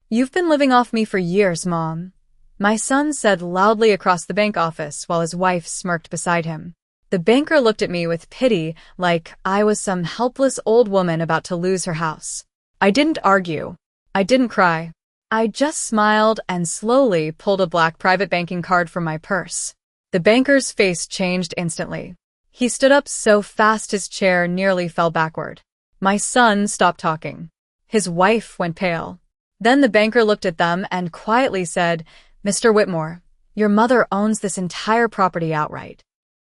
You've been living off me for years, Mom. My son said loudly across the bank office while his wife smirked beside him. The banker looked at me with pity, like I was some helpless old woman about to lose her house. I didn't argue. I didn't cry. I just smiled and slowly pulled a black private banking card from my purse. The banker's face changed instantly. He stood up so fast his chair nearly fell backward. My son stopped talking. His wife went pale. Then the banker looked at them and quietly said, "Mr. Whitmore, your mother owns this entire property outright."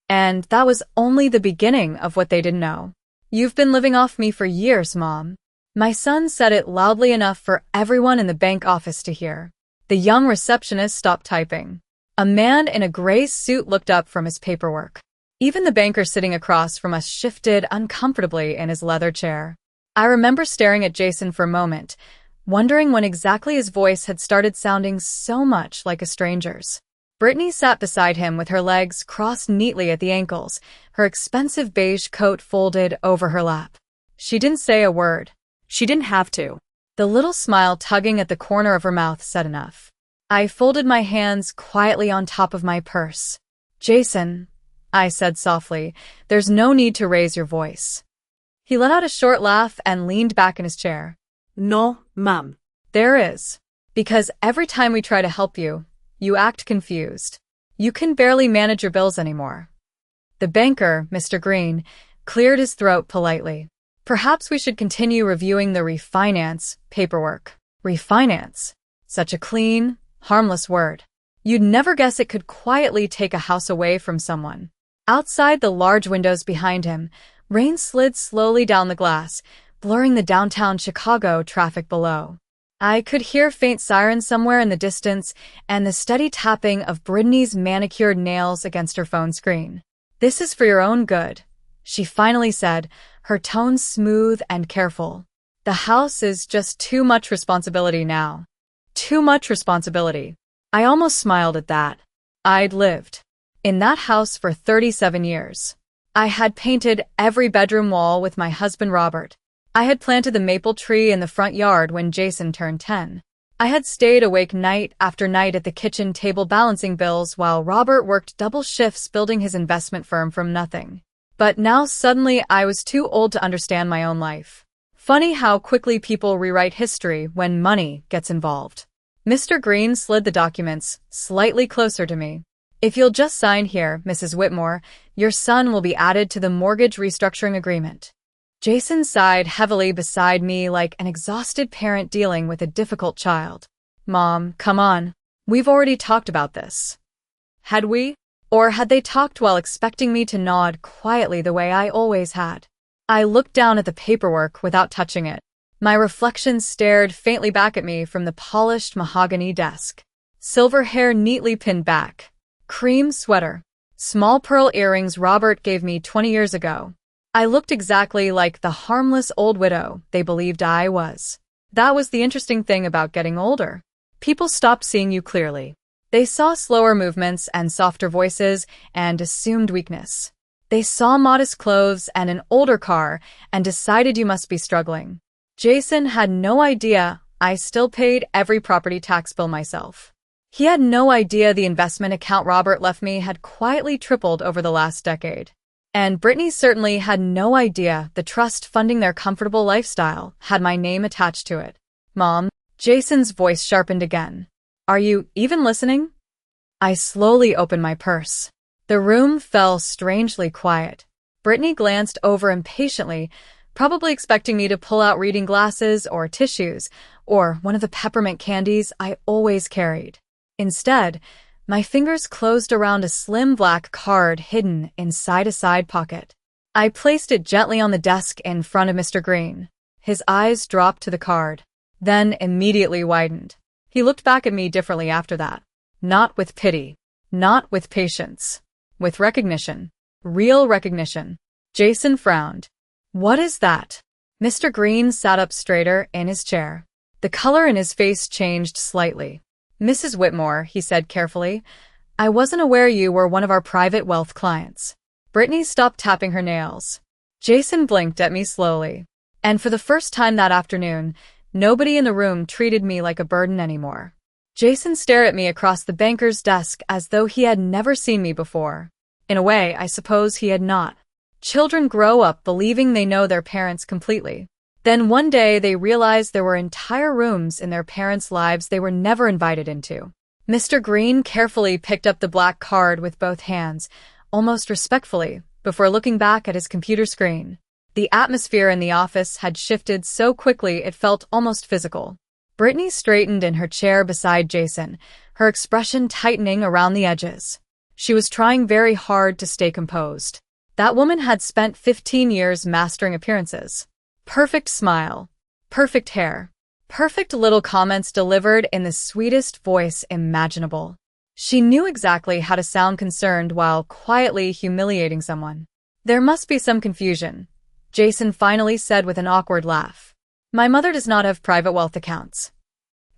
And that was only the beginning of what they didn't know. "You've been living off me for years, Mom." My son said it loudly enough for everyone in the bank office to hear. The young receptionist stopped typing. A man in a gray suit looked up from his paperwork. Even the banker sitting across from us shifted uncomfortably in his leather chair. I remember staring at Jason for a moment, wondering when exactly his voice had started sounding so much like a stranger's. Brittany sat beside him with her legs crossed neatly at the ankles, her expensive beige coat folded over her lap. She didn't say a word. She didn't have to. The little smile tugging at the corner of her mouth said enough. I folded my hands quietly on top of my purse. "Jason," I said softly, "there's no need to raise your voice." He let out a short laugh and leaned back in his chair. "No, Mom." "There is. Because every time we try to help you, you act confused. You can barely manage your bills anymore." The banker, Mr. Green, cleared his throat politely. "Perhaps we should continue reviewing the refinance paperwork." Refinance. Such a clean, harmless word. You'd never guess it could quietly take a house away from someone. Outside the large windows behind him, rain slid slowly down the glass, blurring the downtown Chicago traffic below. I could hear faint sirens somewhere in the distance and the steady tapping of Brittany's manicured nails against her phone screen. "This is for your own good," she finally said, her tone smooth and careful. "The house is just too much responsibility now." Too much responsibility. I almost smiled at that. I'd lived in that house for 37 years. I had painted every bedroom wall with my husband Robert. I had planted the maple tree in the front yard when Jason turned 10. I had stayed awake night after night at the kitchen table balancing bills while Robert worked double shifts building his investment firm from nothing. But now suddenly I was too old to understand my own life. Funny how quickly people rewrite history when money gets involved. Mr. Green slid the documents slightly closer to me. "If you'll just sign here, Mrs. Whitmore, your son will be added to the mortgage restructuring agreement." Jason sighed heavily beside me like an exhausted parent dealing with a difficult child. "Mom, come on. We've already talked about this." Had we? Or had they talked while expecting me to nod quietly the way I always had? I looked down at the paperwork without touching it. My reflection stared faintly back at me from the polished mahogany desk. Silver hair neatly pinned back. Cream sweater. Small pearl earrings Robert gave me 20 years ago. I looked exactly like the harmless old widow they believed I was. That was the interesting thing about getting older. People stopped seeing you clearly. They saw slower movements and softer voices and assumed weakness. They saw modest clothes and an older car and decided you must be struggling. Jason had no idea I still paid every property tax bill myself. He had no idea the investment account Robert left me had quietly tripled over the last decade. And Brittany certainly had no idea the trust funding their comfortable lifestyle had my name attached to it. "Mom," Jason's voice sharpened again. "Are you even listening?" I slowly opened my purse. The room fell strangely quiet. Brittany glanced over impatiently, probably expecting me to pull out reading glasses or tissues, or one of the peppermint candies I always carried. Instead, my fingers closed around a slim black card hidden inside a side pocket. I placed it gently on the desk in front of Mr. Green. His eyes dropped to the card, then immediately widened. He looked back at me differently after that. Not with pity. Not with patience. With recognition. Real recognition. Jason frowned. "What is that?" Mr. Green sat up straighter in his chair. The color in his face changed slightly. "Mrs. Whitmore," he said carefully, "I wasn't aware you were one of our private wealth clients." Brittany stopped tapping her nails. Jason blinked at me slowly. And for the first time that afternoon, Nobody in the room treated me like a burden anymore. Jason stared at me across the banker's desk as though he had never seen me before. In a way, I suppose he had not. Children grow up believing they know their parents completely. Then one day they realize there were entire rooms in their parents' lives they were never invited into. Mr. Green carefully picked up the black card with both hands, almost respectfully, before looking back at his computer screen. The atmosphere in the office had shifted so quickly it felt almost physical. Brittany straightened in her chair beside Jason, her expression tightening around the edges. She was trying very hard to stay composed. That woman had spent 15 years mastering appearances. Perfect smile, perfect hair, perfect little comments delivered in the sweetest voice imaginable. She knew exactly how to sound concerned while quietly humiliating someone. There must be some confusion, Jason finally said with an awkward laugh. My mother does not have private wealth accounts.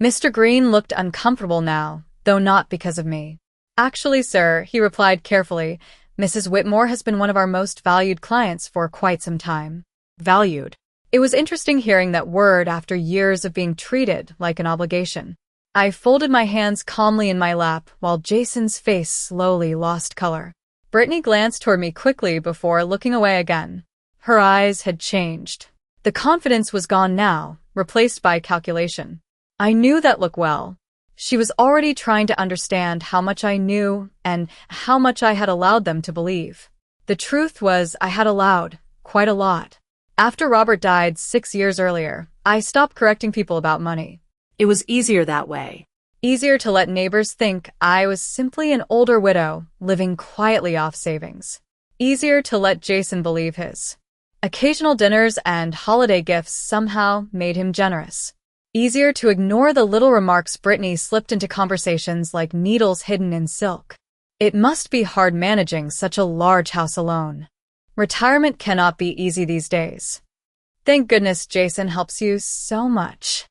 Mr. Green looked uncomfortable now, though not because of me. Actually, sir, he replied carefully, Mrs. Whitmore has been one of our most valued clients for quite some time. Valued. It was interesting hearing that word after years of being treated like an obligation. I folded my hands calmly in my lap while Jason's face slowly lost color. Brittany glanced toward me quickly before looking away again. Her eyes had changed. The confidence was gone now, replaced by calculation. I knew that look well. She was already trying to understand how much I knew and how much I had allowed them to believe. The truth was I had allowed quite a lot. After Robert died 6 years earlier, I stopped correcting people about money. It was easier that way. Easier to let neighbors think I was simply an older widow living quietly off savings. Easier to let Jason believe his occasional dinners and holiday gifts somehow made him generous. Easier to ignore the little remarks Brittany slipped into conversations like needles hidden in silk. It must be hard managing such a large house alone. Retirement cannot be easy these days. Thank goodness Jason helps you so much.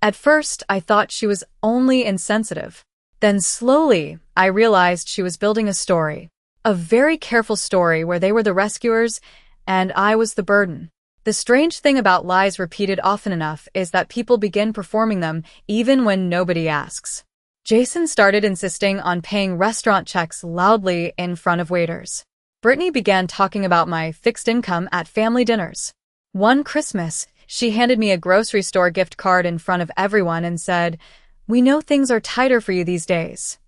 At first, I thought she was only insensitive. Then slowly, I realized she was building a story. A very careful story where they were the rescuers and I was the burden. The strange thing about lies repeated often enough is that people begin performing them even when nobody asks. Jason started insisting on paying restaurant checks loudly in front of waiters. Brittany began talking about my fixed income at family dinners. One Christmas, she handed me a grocery store gift card in front of everyone and said, "We know things are tighter for you these days."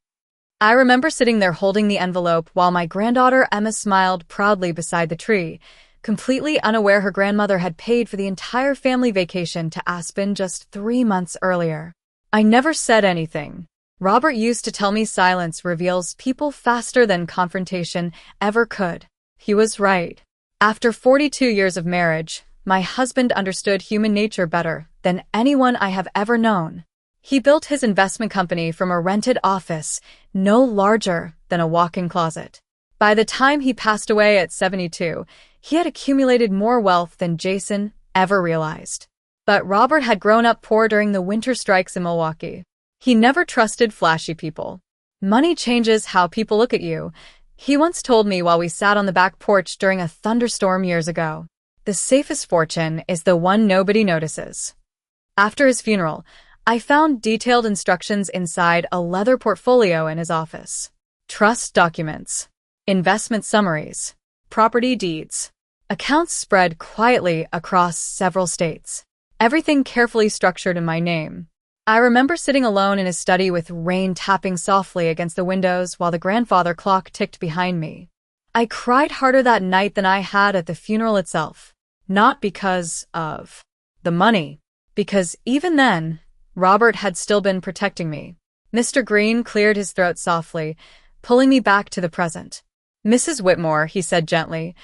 I remember sitting there holding the envelope while my granddaughter Emma smiled proudly beside the tree, completely unaware her grandmother had paid for the entire family vacation to Aspen just 3 months earlier. I never said anything. Robert used to tell me silence reveals people faster than confrontation ever could. He was right. After 42 years of marriage, my husband understood human nature better than anyone I have ever known. He built his investment company from a rented office, no larger than a walk-in closet. By the time he passed away at 72, he had accumulated more wealth than Jason ever realized. But Robert had grown up poor during the winter strikes in Milwaukee. He never trusted flashy people. Money changes how people look at you, he once told me while we sat on the back porch during a thunderstorm years ago. The safest fortune is the one nobody notices. After his funeral, I found detailed instructions inside a leather portfolio in his office. Trust documents, investment summaries, property deeds, accounts spread quietly across several states. Everything carefully structured in my name. I remember sitting alone in his study with rain tapping softly against the windows while the grandfather clock ticked behind me. I cried harder that night than I had at the funeral itself. Not because of the money, because even then, Robert had still been protecting me. Mr. Green cleared his throat softly, pulling me back to the present. Mrs. Whitmore, he said gently,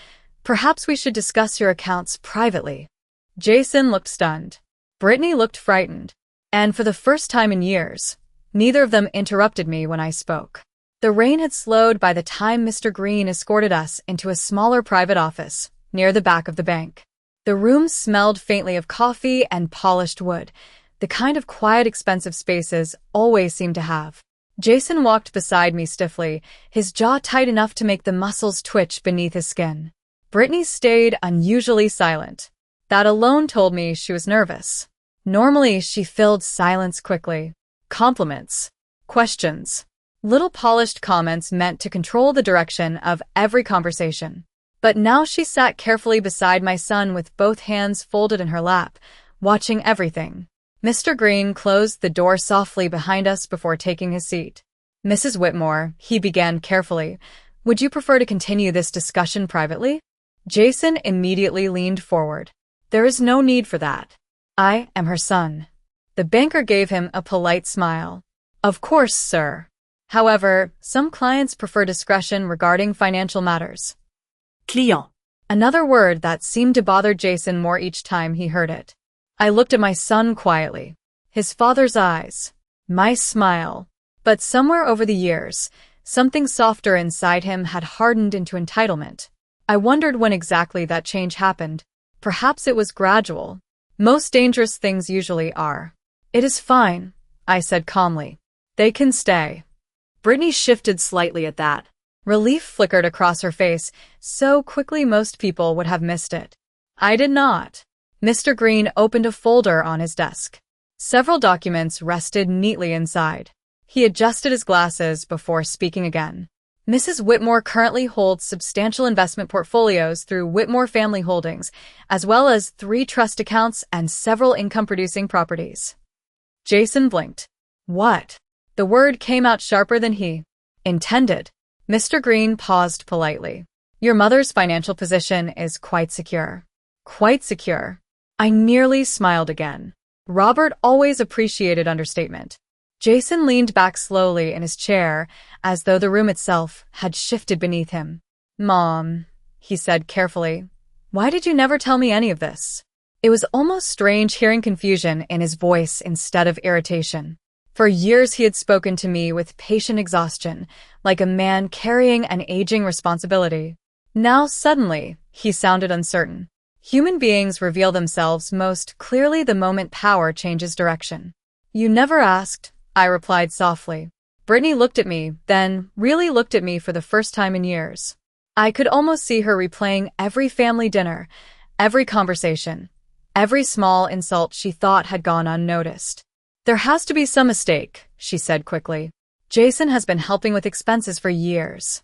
perhaps we should discuss your accounts privately. Jason looked stunned. Brittany looked frightened. And for the first time in years, neither of them interrupted me when I spoke. The rain had slowed by the time Mr. Green escorted us into a smaller private office near the back of the bank. The room smelled faintly of coffee and polished wood, the kind of quiet, expensive spaces always seem to have. Jason walked beside me stiffly, his jaw tight enough to make the muscles twitch beneath his skin. Brittany stayed unusually silent. That alone told me she was nervous. Normally, she filled silence quickly. Compliments. Questions. Little polished comments meant to control the direction of every conversation. But now she sat carefully beside my son with both hands folded in her lap, watching everything. Mr. Green closed the door softly behind us before taking his seat. Mrs. Whitmore, he began carefully, would you prefer to continue this discussion privately? Jason immediately leaned forward. There is no need for that. I am her son. The banker gave him a polite smile. Of course, sir. However, some clients prefer discretion regarding financial matters. Client. Another word that seemed to bother Jason more each time he heard it. I looked at my son quietly. His father's eyes. My smile. But somewhere over the years, something softer inside him had hardened into entitlement. I wondered when exactly that change happened. Perhaps it was gradual. Most dangerous things usually are. It is fine, I said calmly. They can stay. Brittany shifted slightly at that. Relief flickered across her face, so quickly most people would have missed it. I did not. Mr. Green opened a folder on his desk. Several documents rested neatly inside. He adjusted his glasses before speaking again. Mrs. Whitmore currently holds substantial investment portfolios through Whitmore Family Holdings, as well as 3 trust accounts and several income-producing properties. Jason blinked. What? The word came out sharper than he intended. Mr. Green paused politely. Your mother's financial position is quite secure. Quite secure. I nearly smiled again. Robert always appreciated understatement. Jason leaned back slowly in his chair, as though the room itself had shifted beneath him. Mom, he said carefully, why did you never tell me any of this? It was almost strange hearing confusion in his voice instead of irritation. For years he had spoken to me with patient exhaustion, like a man carrying an aging responsibility. Now suddenly, he sounded uncertain. Human beings reveal themselves most clearly the moment power changes direction. You never asked, I replied softly. Brittany looked at me, then really looked at me for the first time in years. I could almost see her replaying every family dinner, every conversation, every small insult she thought had gone unnoticed. There has to be some mistake, she said quickly. Jason has been helping with expenses for years.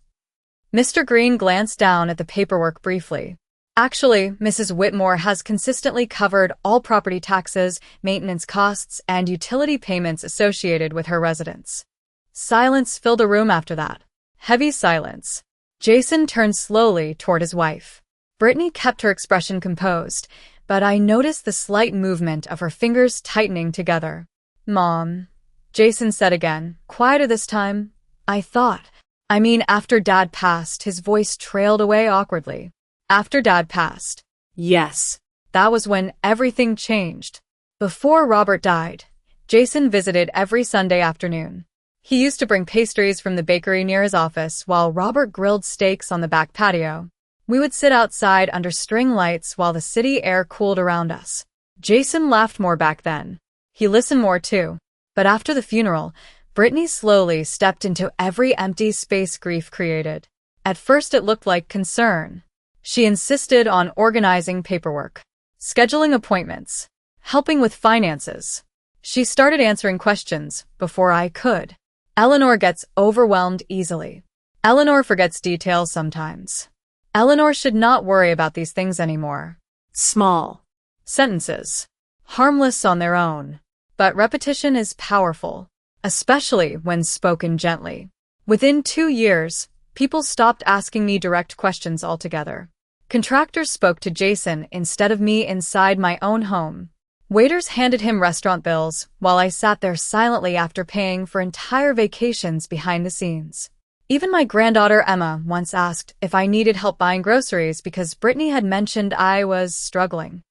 Mr. Green glanced down at the paperwork briefly. Actually, Mrs. Whitmore has consistently covered all property taxes, maintenance costs, and utility payments associated with her residence. Silence filled the room after that. Heavy silence. Jason turned slowly toward his wife. Brittany kept her expression composed, but I noticed the slight movement of her fingers tightening together. Mom, Jason said again, quieter this time. After Dad passed, his voice trailed away awkwardly. After Dad passed. Yes. That was when everything changed. Before Robert died, Jason visited every Sunday afternoon. He used to bring pastries from the bakery near his office while Robert grilled steaks on the back patio. We would sit outside under string lights while the city air cooled around us. Jason laughed more back then. He listened more too. But after the funeral, Brittany slowly stepped into every empty space grief created. At first it looked like concern. She insisted on organizing paperwork, scheduling appointments, helping with finances. She started answering questions before I could. Eleanor gets overwhelmed easily. Eleanor forgets details sometimes. Eleanor should not worry about these things anymore. Small sentences. Harmless on their own. But repetition is powerful, especially when spoken gently. Within 2 years, people stopped asking me direct questions altogether. Contractors spoke to Jason instead of me inside my own home. Waiters handed him restaurant bills while I sat there silently after paying for entire vacations behind the scenes. Even my granddaughter Emma once asked if I needed help buying groceries because Brittany had mentioned I was struggling.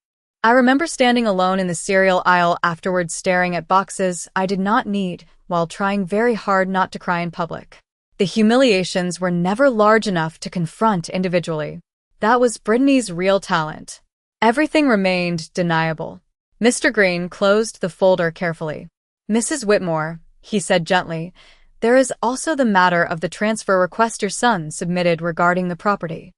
I remember standing alone in the cereal aisle afterwards staring at boxes I did not need while trying very hard not to cry in public. The humiliations were never large enough to confront individually. That was Brittany's real talent. Everything remained deniable. Mr. Green closed the folder carefully. Mrs. Whitmore, he said gently, there is also the matter of the transfer request your son submitted regarding the property.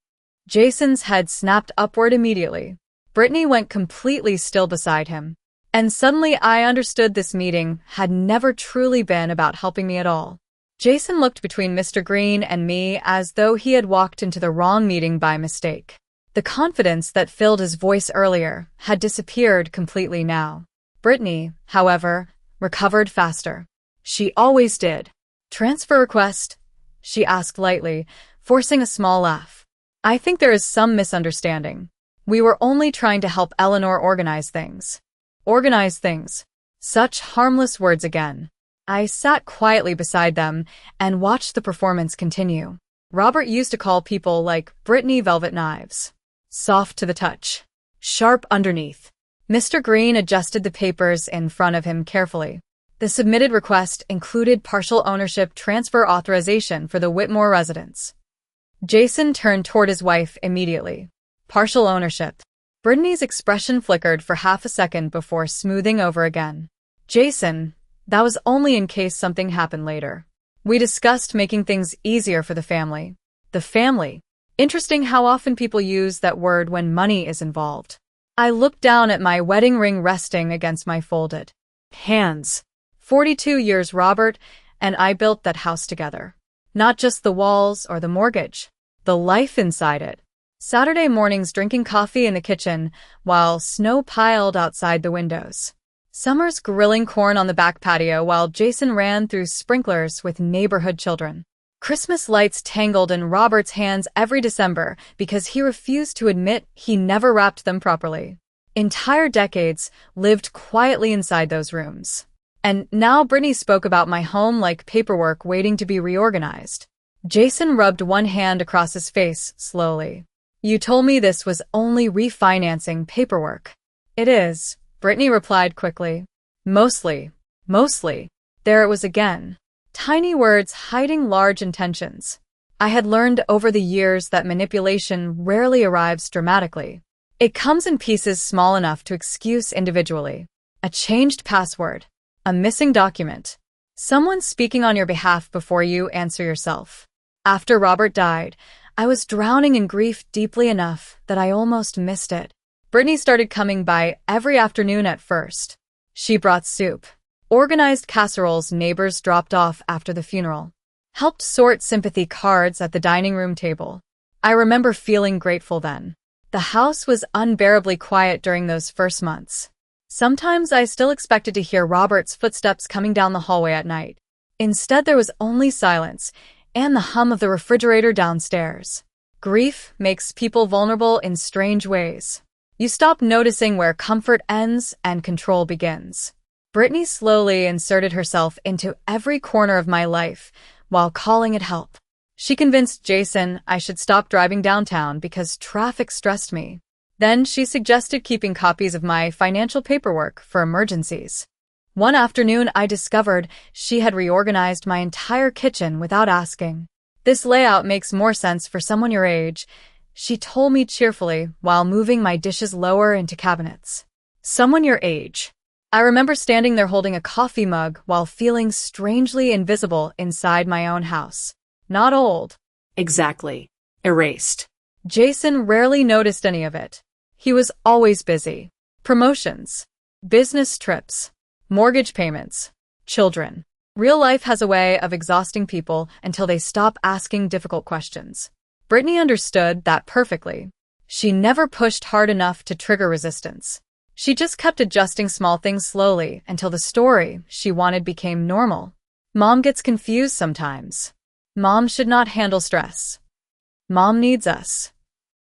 Jason's head snapped upward immediately. Brittany went completely still beside him. And suddenly I understood this meeting had never truly been about helping me at all. Jason looked between Mr. Green and me as though he had walked into the wrong meeting by mistake. The confidence that filled his voice earlier had disappeared completely now. Brittany, however, recovered faster. She always did. "Transfer request?" she asked lightly, forcing a small laugh. "I think there is some misunderstanding. We were only trying to help Eleanor organize things." Organize things. Such harmless words again. I sat quietly beside them and watched the performance continue. Robert used to call people like Brittany velvet knives. Soft to the touch. Sharp underneath. Mr. Green adjusted the papers in front of him carefully. The submitted request included partial ownership transfer authorization for the Whitmore residence. Jason turned toward his wife immediately. Partial ownership. Brittany's expression flickered for half a second before smoothing over again. "Jason, that was only in case something happened later. We discussed making things easier for the family." The family. Interesting how often people use that word when money is involved. I looked down at my wedding ring resting against my folded hands. 42 years, Robert and I built that house together. Not just the walls or the mortgage, the life inside it. Saturday mornings drinking coffee in the kitchen while snow piled outside the windows. Summers grilling corn on the back patio while Jason ran through sprinklers with neighborhood children. Christmas lights tangled in Robert's hands every December because he refused to admit he never wrapped them properly. Entire decades lived quietly inside those rooms. And now Brittany spoke about my home like paperwork waiting to be reorganized. Jason rubbed one hand across his face slowly. "You told me this was only refinancing paperwork." "It is," Brittany replied quickly. Mostly. There it was again. Tiny words hiding large intentions. I had learned over the years that manipulation rarely arrives dramatically. It comes in pieces small enough to excuse individually. A changed password. A missing document. Someone speaking on your behalf before you answer yourself. After Robert died, I was drowning in grief deeply enough that I almost missed it. Brittany started coming by every afternoon at first. She brought soup, organized casseroles neighbors dropped off after the funeral, helped sort sympathy cards at the dining room table. I remember feeling grateful then. The house was unbearably quiet during those first months. Sometimes I still expected to hear Robert's footsteps coming down the hallway at night. Instead, there was only silence and the hum of the refrigerator downstairs. Grief makes people vulnerable in strange ways. You stop noticing where comfort ends and control begins. Brittany slowly inserted herself into every corner of my life while calling it help. She convinced Jason I should stop driving downtown because traffic stressed me. Then she suggested keeping copies of my financial paperwork for emergencies. One afternoon, I discovered she had reorganized my entire kitchen without asking. "This layout makes more sense for someone your age," she told me cheerfully while moving my dishes lower into cabinets. Someone your age. I remember standing there holding a coffee mug while feeling strangely invisible inside my own house. Not old. Exactly. Erased. Jason rarely noticed any of it. He was always busy. Promotions. Business trips. Mortgage payments. Children. Real life has a way of exhausting people until they stop asking difficult questions. Brittany understood that perfectly. She never pushed hard enough to trigger resistance. She just kept adjusting small things slowly until the story she wanted became normal. Mom gets confused sometimes. Mom should not handle stress. Mom needs us.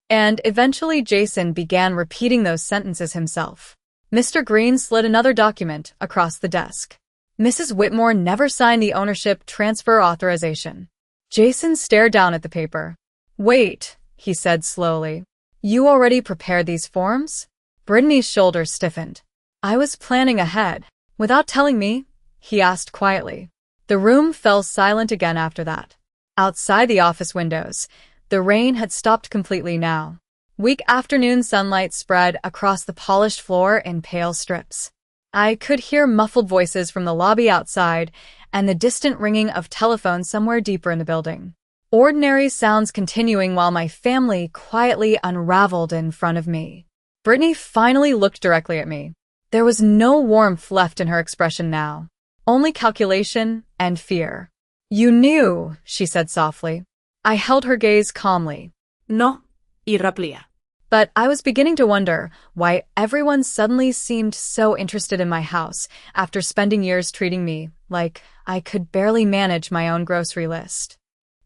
And eventually Jason began repeating those sentences himself. Mr. Green slid another document across the desk. Mrs. Whitmore never signed the ownership transfer authorization. Jason stared down at the paper. "Wait," he said slowly. "You already prepared these forms?" Brittany's shoulders stiffened. "I was planning ahead." "Without telling me?" he asked quietly. The room fell silent again after that. Outside the office windows, the rain had stopped completely now. Weak afternoon sunlight spread across the polished floor in pale strips. I could hear muffled voices from the lobby outside and the distant ringing of telephones somewhere deeper in the building. Ordinary sounds continuing while my family quietly unraveled in front of me. Brittany finally looked directly at me. There was no warmth left in her expression now, only calculation and fear. "You knew," she said softly. I held her gaze calmly. No, y replía. But I was beginning to wonder why everyone suddenly seemed so interested in my house after spending years treating me like I could barely manage my own grocery list.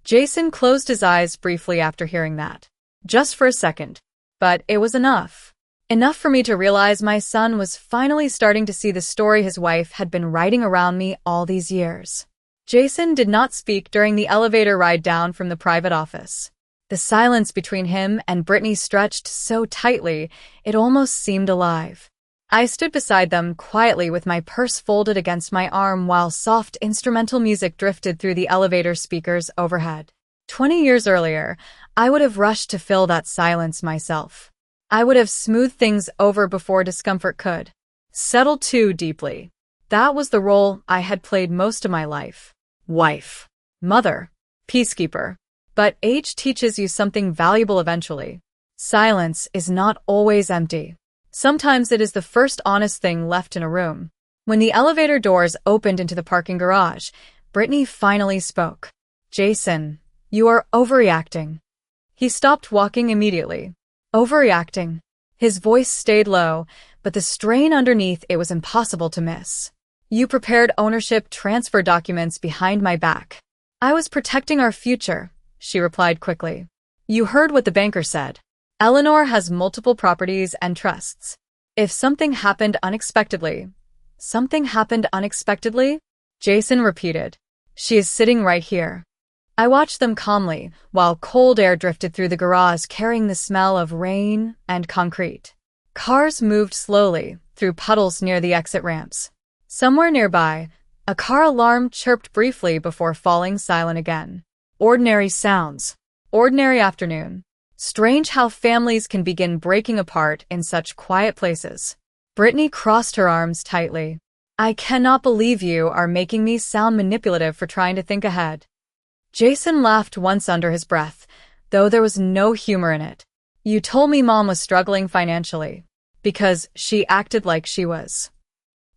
Jason closed his eyes briefly after hearing that. Just for a second. But it was enough. Enough for me to realize my son was finally starting to see the story his wife had been writing around me all these years. Jason did not speak during the elevator ride down from the private office. The silence between him and Brittany stretched so tightly, it almost seemed alive. I stood beside them quietly with my purse folded against my arm while soft instrumental music drifted through the elevator speakers overhead. 20 years earlier, I would have rushed to fill that silence myself. I would have smoothed things over before discomfort could settle too deeply. That was the role I had played most of my life. Wife, mother, peacekeeper. But age teaches you something valuable eventually. Silence is not always empty. Sometimes it is the first honest thing left in a room. When the elevator doors opened into the parking garage, Brittany finally spoke. "Jason, you are overreacting." He stopped walking immediately. Overreacting. His voice stayed low, but the strain underneath it was impossible to miss. "You prepared ownership transfer documents behind my back." "I was protecting our future," she replied quickly. "You heard what the banker said. Eleanor has multiple properties and trusts. If something happened unexpectedly..." "Something happened unexpectedly?" Jason repeated. "She is sitting right here." I watched them calmly, while cold air drifted through the garage carrying the smell of rain and concrete. Cars moved slowly through puddles near the exit ramps. Somewhere nearby, a car alarm chirped briefly before falling silent again. Ordinary sounds. Ordinary afternoon. Strange how families can begin breaking apart in such quiet places. Brittany crossed her arms tightly. "I cannot believe you are making me sound manipulative for trying to think ahead." Jason laughed once under his breath, though there was no humor in it. "You told me Mom was struggling financially, because she acted like she was."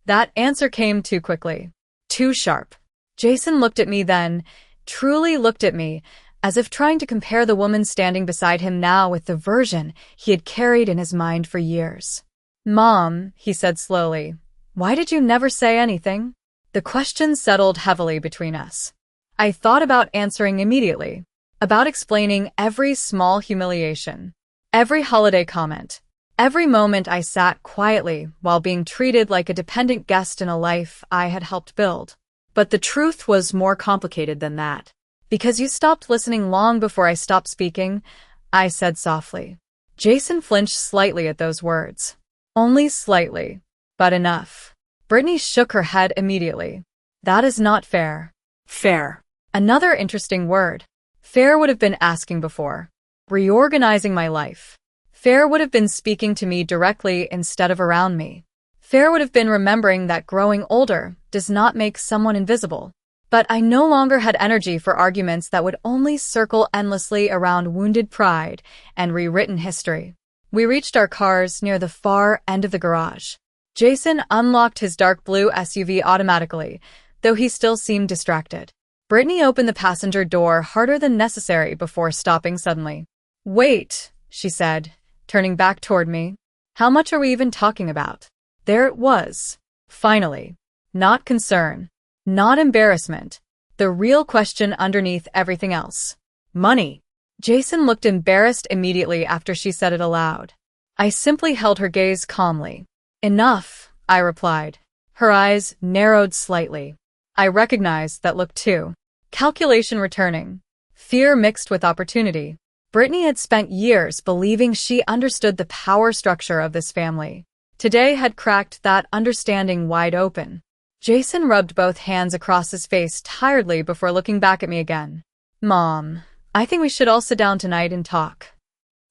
That answer came too quickly. Too sharp. Jason looked at me then, truly looked at me, as if trying to compare the woman standing beside him now with the version he had carried in his mind for years. "Mom," he said slowly, "why did you never say anything?" The question settled heavily between us. I thought about answering immediately, about explaining every small humiliation, every holiday comment, every moment I sat quietly while being treated like a dependent guest in a life I had helped build. But the truth was more complicated than that. "Because you stopped listening long before I stopped speaking," I said softly. Jason flinched slightly at those words. Only slightly, but enough. Brittany shook her head immediately. "That is not fair." Fair. Another interesting word. Fair would have been asking before. Reorganizing my life. Fair would have been speaking to me directly instead of around me. Fair would have been remembering that growing older does not make someone invisible. But I no longer had energy for arguments that would only circle endlessly around wounded pride and rewritten history. We reached our cars near the far end of the garage. Jason unlocked his dark blue SUV automatically, though he still seemed distracted. Brittany opened the passenger door harder than necessary before stopping suddenly. "Wait," she said, turning back toward me. "How much are we even talking about?" There it was. Finally. Not concern. Not embarrassment. The real question underneath everything else. Money. Jason looked embarrassed immediately after she said it aloud. I simply held her gaze calmly. "Enough," I replied. Her eyes narrowed slightly. I recognized that look too. Calculation returning. Fear mixed with opportunity. Brittany had spent years believing she understood the power structure of this family. Today had cracked that understanding wide open. Jason rubbed both hands across his face tiredly before looking back at me again. "Mom, I think we should all sit down tonight and talk."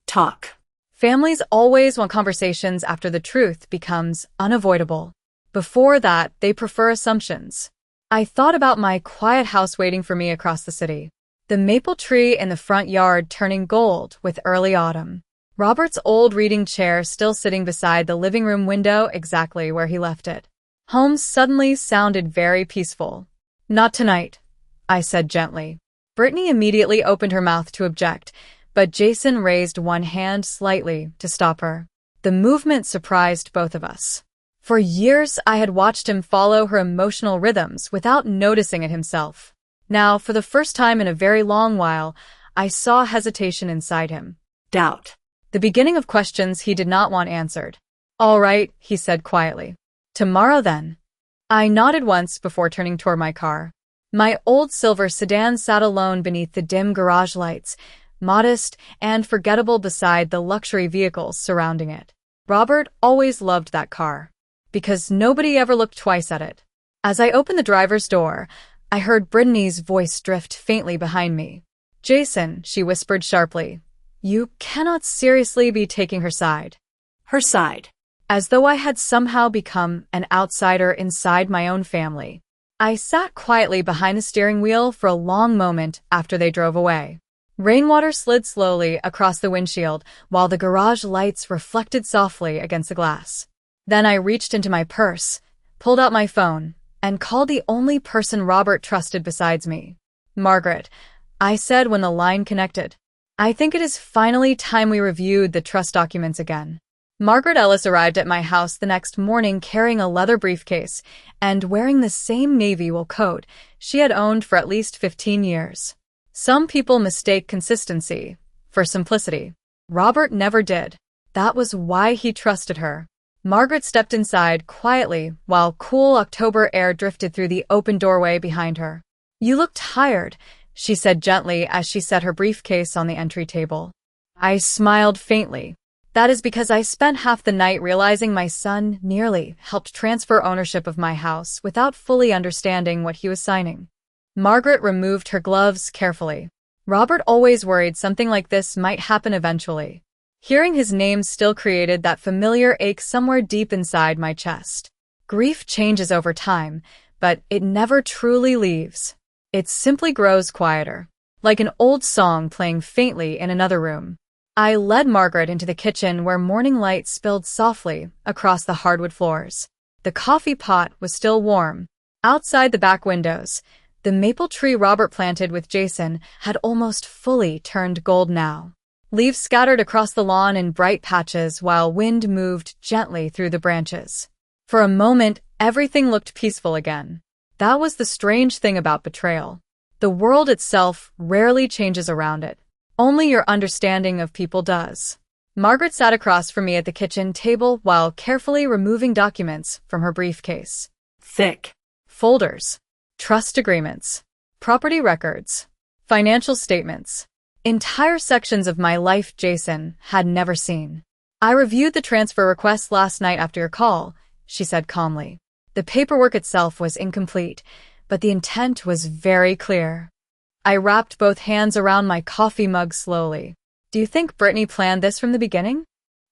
Talk. Families always want conversations after the truth becomes unavoidable. Before that, they prefer assumptions. I thought about my quiet house waiting for me across the city. The maple tree in the front yard turning gold with early autumn. Robert's old reading chair still sitting beside the living room window exactly where he left it. Home suddenly sounded very peaceful. Not tonight, I said gently. Brittany immediately opened her mouth to object, but Jason raised one hand slightly to stop her. The movement surprised both of us. For years, I had watched him follow her emotional rhythms without noticing it himself. Now, for the first time in a very long while, I saw hesitation inside him. Doubt. The beginning of questions he did not want answered. All right, he said quietly. Tomorrow then. I nodded once before turning toward my car. My old silver sedan sat alone beneath the dim garage lights, modest and forgettable beside the luxury vehicles surrounding it. Robert always loved that car, because nobody ever looked twice at it. As I opened the driver's door, I heard Brittany's voice drift faintly behind me. Jason, she whispered sharply, you cannot seriously be taking her side. Her side. As though I had somehow become an outsider inside my own family. I sat quietly behind the steering wheel for a long moment after they drove away. Rainwater slid slowly across the windshield while the garage lights reflected softly against the glass. Then I reached into my purse, pulled out my phone, and called the only person Robert trusted besides me. Margaret, I said when the line connected. I think it is finally time we reviewed the trust documents again. Margaret Ellis arrived at my house the next morning carrying a leather briefcase and wearing the same navy wool coat she had owned for at least 15 years. Some people mistake consistency for simplicity. Robert never did. That was why he trusted her. Margaret stepped inside quietly while cool October air drifted through the open doorway behind her. You look tired, she said gently as she set her briefcase on the entry table. I smiled faintly. That is because I spent half the night realizing my son nearly helped transfer ownership of my house without fully understanding what he was signing. Margaret removed her gloves carefully. Robert always worried something like this might happen eventually. Hearing his name still created that familiar ache somewhere deep inside my chest. Grief changes over time, but it never truly leaves. It simply grows quieter, like an old song playing faintly in another room. I led Margaret into the kitchen where morning light spilled softly across the hardwood floors. The coffee pot was still warm. Outside the back windows, the maple tree Robert planted with Jason had almost fully turned gold now. Leaves scattered across the lawn in bright patches while wind moved gently through the branches. For a moment, everything looked peaceful again. That was the strange thing about betrayal. The world itself rarely changes around it. Only your understanding of people does. Margaret sat across from me at the kitchen table while carefully removing documents from her briefcase. Thick. Folders. Trust agreements. Property records. Financial statements. Entire sections of my life Jason had never seen. I reviewed the transfer request last night after your call, she said calmly. The paperwork itself was incomplete, but the intent was very clear. I wrapped both hands around my coffee mug slowly. Do you think Brittany planned this from the beginning?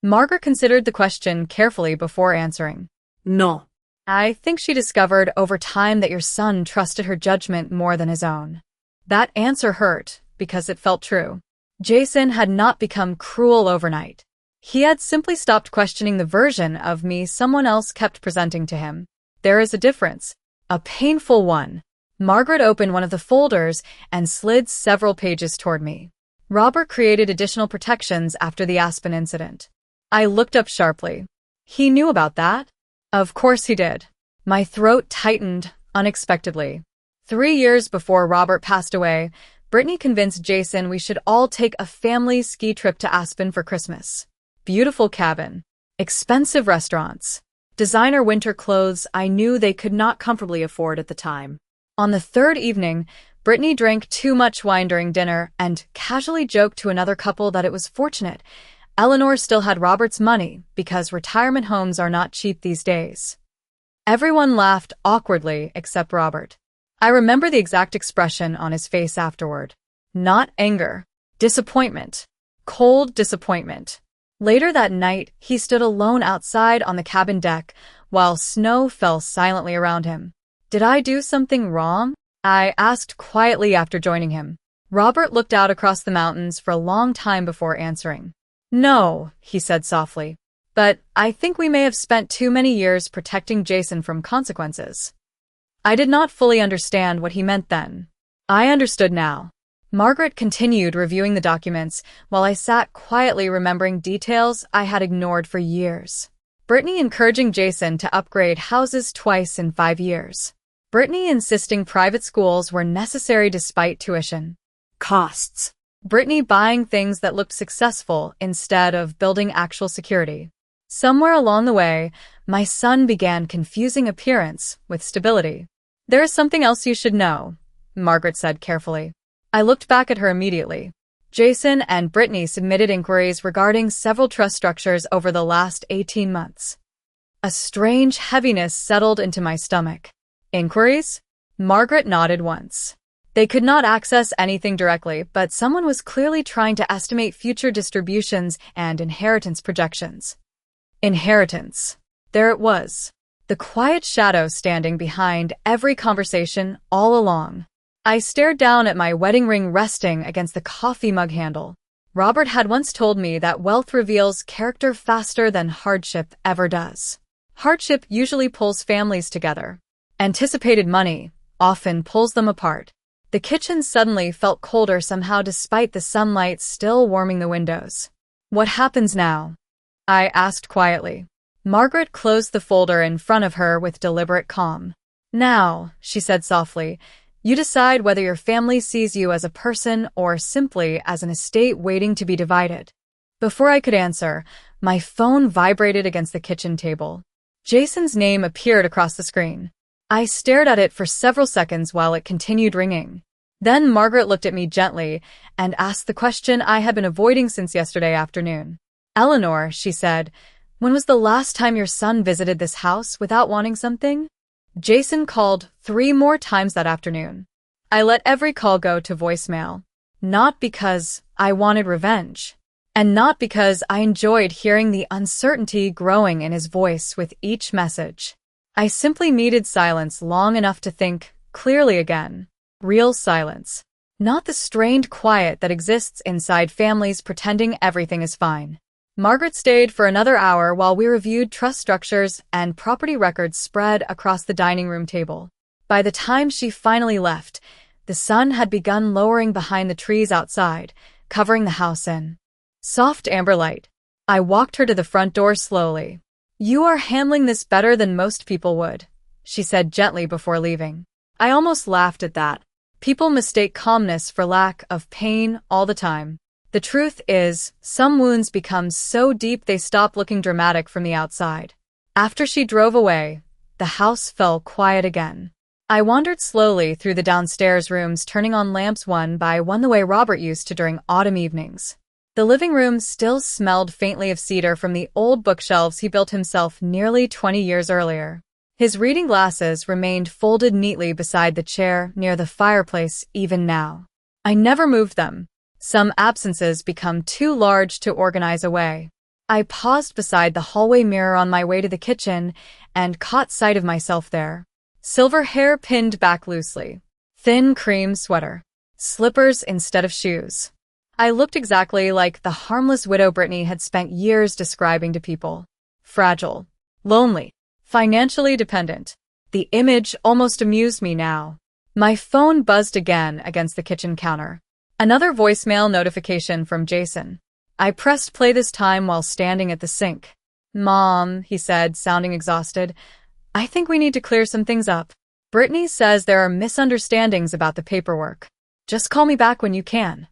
Margaret considered the question carefully before answering. No. I think she discovered over time that your son trusted her judgment more than his own. That answer hurt because it felt true. Jason had not become cruel overnight. He had simply stopped questioning the version of me someone else kept presenting to him. There is a difference. A painful one. Margaret opened one of the folders and slid several pages toward me. Robert created additional protections after the Aspen incident. I looked up sharply. He knew about that? Of course he did. My throat tightened unexpectedly. 3 years before Robert passed away, Brittany convinced Jason we should all take a family ski trip to Aspen for Christmas. Beautiful cabin. Expensive restaurants. Designer winter clothes I knew they could not comfortably afford at the time. On the third evening, Brittany drank too much wine during dinner and casually joked to another couple that it was fortunate Eleanor still had Robert's money because retirement homes are not cheap these days. Everyone laughed awkwardly except Robert. I remember the exact expression on his face afterward. Not anger. Disappointment. Cold disappointment. Later that night, he stood alone outside on the cabin deck while snow fell silently around him. Did I do something wrong? I asked quietly after joining him. Robert looked out across the mountains for a long time before answering. No, he said softly. But I think we may have spent too many years protecting Jason from consequences. I did not fully understand what he meant then. I understood now. Margaret continued reviewing the documents while I sat quietly remembering details I had ignored for years. Brittany encouraging Jason to upgrade houses twice in 5 years. Brittany insisting private schools were necessary despite tuition. Costs. Brittany buying things that looked successful instead of building actual security. Somewhere along the way, my son began confusing appearance with stability. There is something else you should know, Margaret said carefully. I looked back at her immediately. Jason and Brittany submitted inquiries regarding several trust structures over the last 18 months. A strange heaviness settled into my stomach. Inquiries? Margaret nodded once. They could not access anything directly, but someone was clearly trying to estimate future distributions and inheritance projections. Inheritance. There it was. The quiet shadow standing behind every conversation all along. I stared down at my wedding ring resting against the coffee mug handle. Robert had once told me that wealth reveals character faster than hardship ever does. Hardship usually pulls families together. Anticipated money often pulls them apart. The kitchen suddenly felt colder somehow despite the sunlight still warming the windows. What happens now? I asked quietly. Margaret closed the folder in front of her with deliberate calm. Now, she said softly, you decide whether your family sees you as a person or simply as an estate waiting to be divided. Before I could answer, my phone vibrated against the kitchen table. Jason's name appeared across the screen. I stared at it for several seconds while it continued ringing. Then Margaret looked at me gently and asked the question I had been avoiding since yesterday afternoon. Eleanor, she said, when was the last time your son visited this house without wanting something? Jason called 3 more times that afternoon. I let every call go to voicemail. Not because I wanted revenge, and not because I enjoyed hearing the uncertainty growing in his voice with each message. I simply needed silence long enough to think clearly again. Real silence. Not the strained quiet that exists inside families pretending everything is fine. Margaret stayed for another hour while we reviewed trust structures and property records spread across the dining room table. By the time she finally left, the sun had begun lowering behind the trees outside, covering the house in soft amber light. I walked her to the front door slowly. You are handling this better than most people would, she said gently before leaving. I almost laughed at that. People mistake calmness for lack of pain all the time. The truth is, some wounds become so deep they stop looking dramatic from the outside. After she drove away, the house fell quiet again. I wandered slowly through the downstairs rooms, turning on lamps one by one the way Robert used to during autumn evenings. The living room still smelled faintly of cedar from the old bookshelves he built himself nearly 20 years earlier. His reading glasses remained folded neatly beside the chair near the fireplace even now. I never moved them. Some absences become too large to organize away. I paused beside the hallway mirror on my way to the kitchen and caught sight of myself there. Silver hair pinned back loosely. Thin cream sweater. Slippers instead of shoes. I looked exactly like the harmless widow Brittany had spent years describing to people. Fragile. Lonely. Financially dependent. The image almost amused me now. My phone buzzed again against the kitchen counter. Another voicemail notification from Jason. I pressed play this time while standing at the sink. Mom, he said, sounding exhausted, I think we need to clear some things up. Brittany says there are misunderstandings about the paperwork. Just call me back when you can.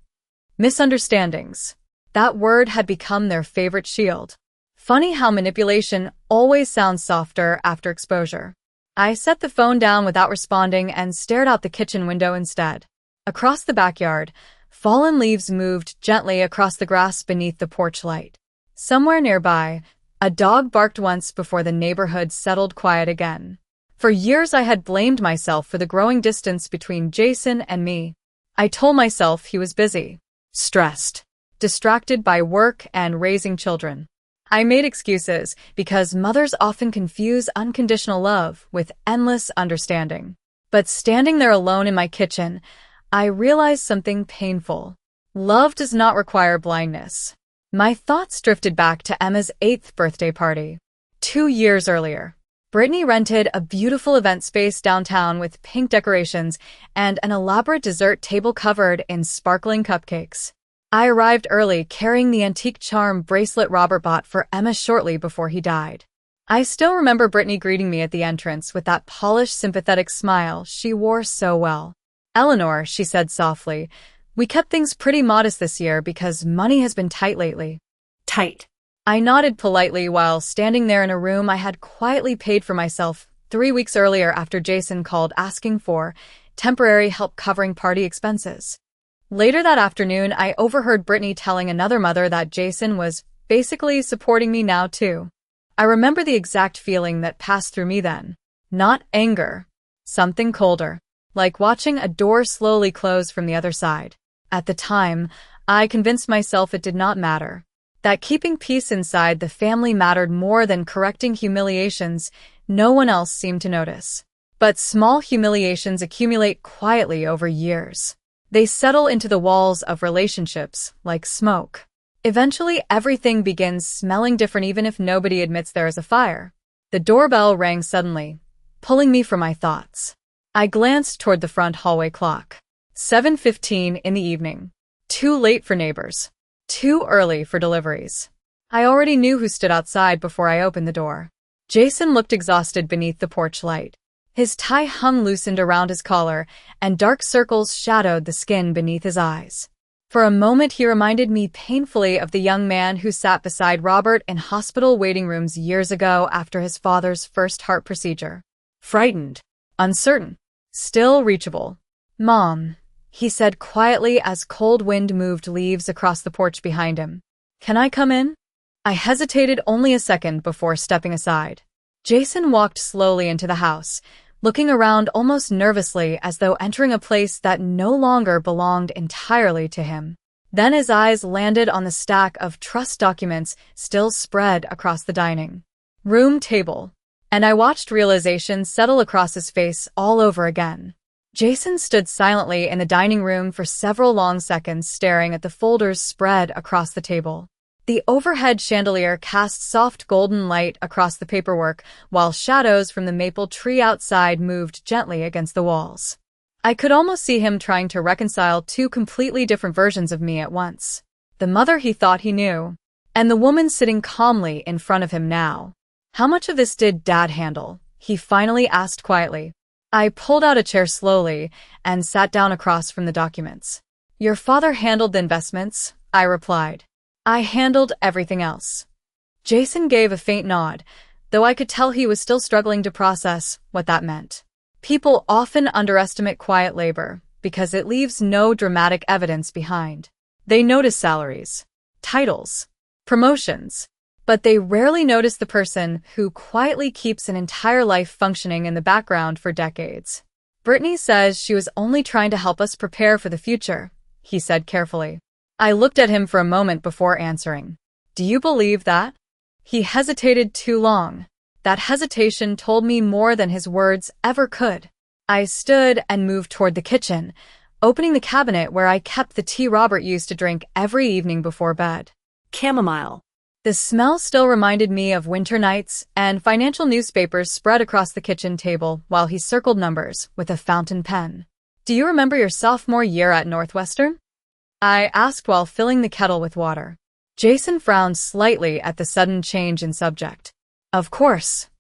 Misunderstandings. That word had become their favorite shield. Funny how manipulation always sounds softer after exposure. I set the phone down without responding and stared out the kitchen window instead. Across the backyard, fallen leaves moved gently across the grass beneath the porch light. Somewhere nearby, a dog barked once before the neighborhood settled quiet again. For years I had blamed myself for the growing distance between Jason and me. I told myself he was busy, stressed, distracted by work and raising children. I made excuses because mothers often confuse unconditional love with endless understanding. But standing there alone in my kitchen, I realized something painful. Love does not require blindness. My thoughts drifted back to Emma's 8th birthday party. 2 years earlier, Brittany rented a beautiful event space downtown with pink decorations and an elaborate dessert table covered in sparkling cupcakes. I arrived early carrying the antique charm bracelet Robert bought for Emma shortly before he died. I still remember Brittany greeting me at the entrance with that polished, sympathetic smile she wore so well. "Eleanor," she said softly, "we kept things pretty modest this year because money has been tight lately." Tight. I nodded politely while standing there in a room I had quietly paid for myself 3 weeks earlier after Jason called asking for temporary help covering party expenses. Later that afternoon, I overheard Brittany telling another mother that Jason was basically supporting me now too. I remember the exact feeling that passed through me then. Not anger. Something colder. Like watching a door slowly close from the other side. At the time, I convinced myself it did not matter. That keeping peace inside the family mattered more than correcting humiliations no one else seemed to notice. But small humiliations accumulate quietly over years. They settle into the walls of relationships like smoke. Eventually, everything begins smelling different even if nobody admits there is a fire. The doorbell rang suddenly, pulling me from my thoughts. I glanced toward the front hallway clock. 7:15 in the evening. Too late for neighbors. Too early for deliveries. I already knew who stood outside before I opened the door. Jason looked exhausted beneath the porch light. His tie hung loosened around his collar, and dark circles shadowed the skin beneath his eyes. For a moment he reminded me painfully of the young man who sat beside Robert in hospital waiting rooms years ago after his father's first heart procedure. Frightened. Uncertain. Still reachable. "Mom," he said quietly as cold wind moved leaves across the porch behind him. "Can I come in?" I hesitated only a second before stepping aside. Jason walked slowly into the house, looking around almost nervously as though entering a place that no longer belonged entirely to him. Then his eyes landed on the stack of trust documents still spread across the dining room table, and I watched realization settle across his face all over again. Jason stood silently in the dining room for several long seconds staring at the folders spread across the table. The overhead chandelier cast soft golden light across the paperwork, while shadows from the maple tree outside moved gently against the walls. I could almost see him trying to reconcile two completely different versions of me at once. The mother he thought he knew, and the woman sitting calmly in front of him now. "How much of this did Dad handle?" he finally asked quietly. I pulled out a chair slowly and sat down across from the documents. "Your father handled the investments," I replied. "I handled everything else." Jason gave a faint nod, though I could tell he was still struggling to process what that meant. People often underestimate quiet labor because it leaves no dramatic evidence behind. They notice salaries, titles, promotions, but they rarely notice the person who quietly keeps an entire life functioning in the background for decades. "Brittany says she was only trying to help us prepare for the future," he said carefully. I looked at him for a moment before answering. "Do you believe that?" He hesitated too long. That hesitation told me more than his words ever could. I stood and moved toward the kitchen, opening the cabinet where I kept the tea Robert used to drink every evening before bed. Chamomile. The smell still reminded me of winter nights and financial newspapers spread across the kitchen table while he circled numbers with a fountain pen. "Do you remember your sophomore year at Northwestern?" I asked while filling the kettle with water. Jason frowned slightly at the sudden change in subject. "Of course."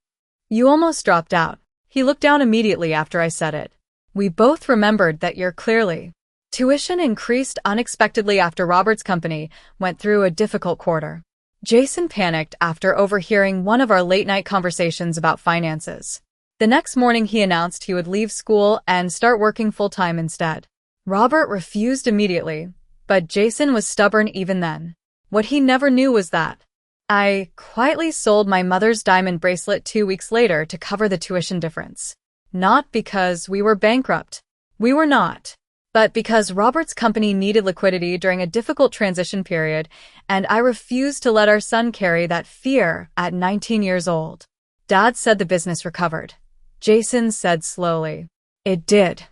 "You almost dropped out." He looked down immediately after I said it. "We both remembered that year clearly." Tuition increased unexpectedly after Robert's company went through a difficult quarter. Jason panicked after overhearing one of our late-night conversations about finances. The next morning he announced he would leave school and start working full-time instead. Robert refused immediately, but Jason was stubborn even then. What he never knew was that I quietly sold my mother's diamond bracelet 2 weeks later to cover the tuition difference. Not because we were bankrupt. We were not. But because Robert's company needed liquidity during a difficult transition period, and I refused to let our son carry that fear at 19 years old. "Dad said the business recovered," Jason said slowly. "It did."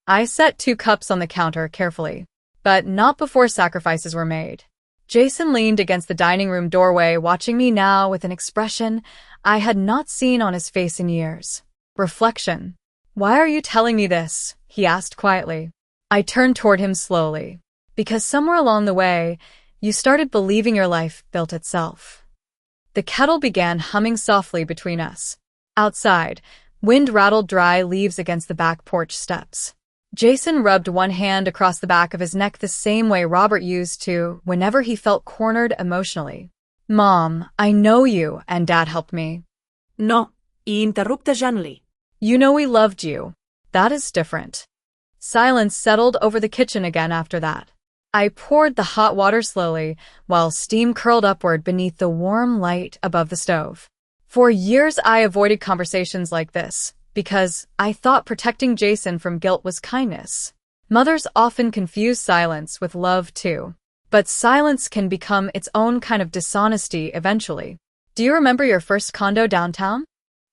I set 2 cups on the counter carefully, but not before sacrifices were made. Jason leaned against the dining room doorway, watching me now with an expression I had not seen on his face in years. Reflection. "Why are you telling me this?" he asked quietly. I turned toward him slowly. "Because somewhere along the way, you started believing your life built itself." The kettle began humming softly between us. Outside, wind rattled dry leaves against the back porch steps. Jason rubbed one hand across the back of his neck the same way Robert used to whenever he felt cornered emotionally. "Mom, I know you, and Dad helped me." No, interrupte gently. "You know we loved you. That is different." Silence settled over the kitchen again after that. I poured the hot water slowly, while steam curled upward beneath the warm light above the stove. For years I avoided conversations like this, because I thought protecting Jason from guilt was kindness. Mothers often confuse silence with love too. But silence can become its own kind of dishonesty eventually. "Do you remember your first condo downtown?"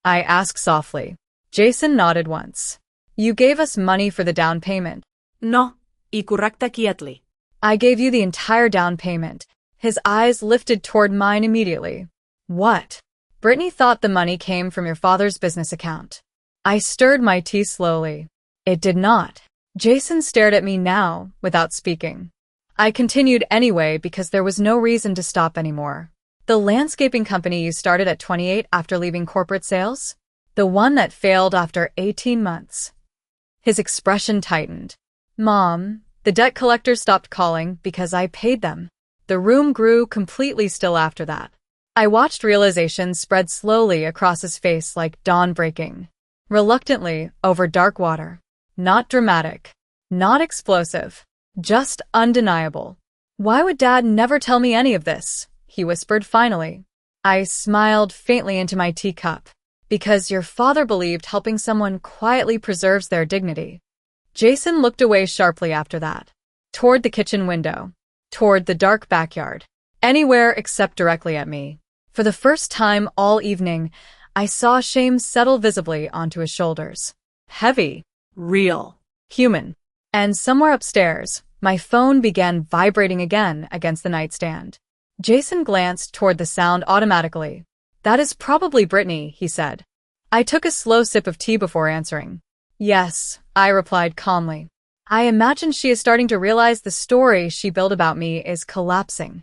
I asked softly. Jason nodded once. "You gave us money for the down payment." No, y correcta quietly. "I gave you the entire down payment." His eyes lifted toward mine immediately. "What?" "Brittany thought the money came from your father's business account." I stirred my tea slowly. It did not. Jason stared at me now, without speaking. I continued anyway because there was no reason to stop anymore. "The landscaping company you started at 28 after leaving corporate sales? The one that failed after 18 months. His expression tightened. "Mom, the debt collectors stopped calling because I paid them." The room grew completely still after that. I watched realization spread slowly across his face like dawn breaking. Reluctantly, over dark water. Not dramatic. Not explosive. Just undeniable. "Why would Dad never tell me any of this?" he whispered finally. I smiled faintly into my teacup. "Because your father believed helping someone quietly preserves their dignity." Jason looked away sharply after that. Toward the kitchen window. Toward the dark backyard. Anywhere except directly at me. For the first time all evening, I saw shame settle visibly onto his shoulders. Heavy. Real. Human. And somewhere upstairs, my phone began vibrating again against the nightstand. Jason glanced toward the sound automatically. "That is probably Brittany," he said. I took a slow sip of tea before answering. "Yes," I replied calmly. "I imagine she is starting to realize the story she built about me is collapsing."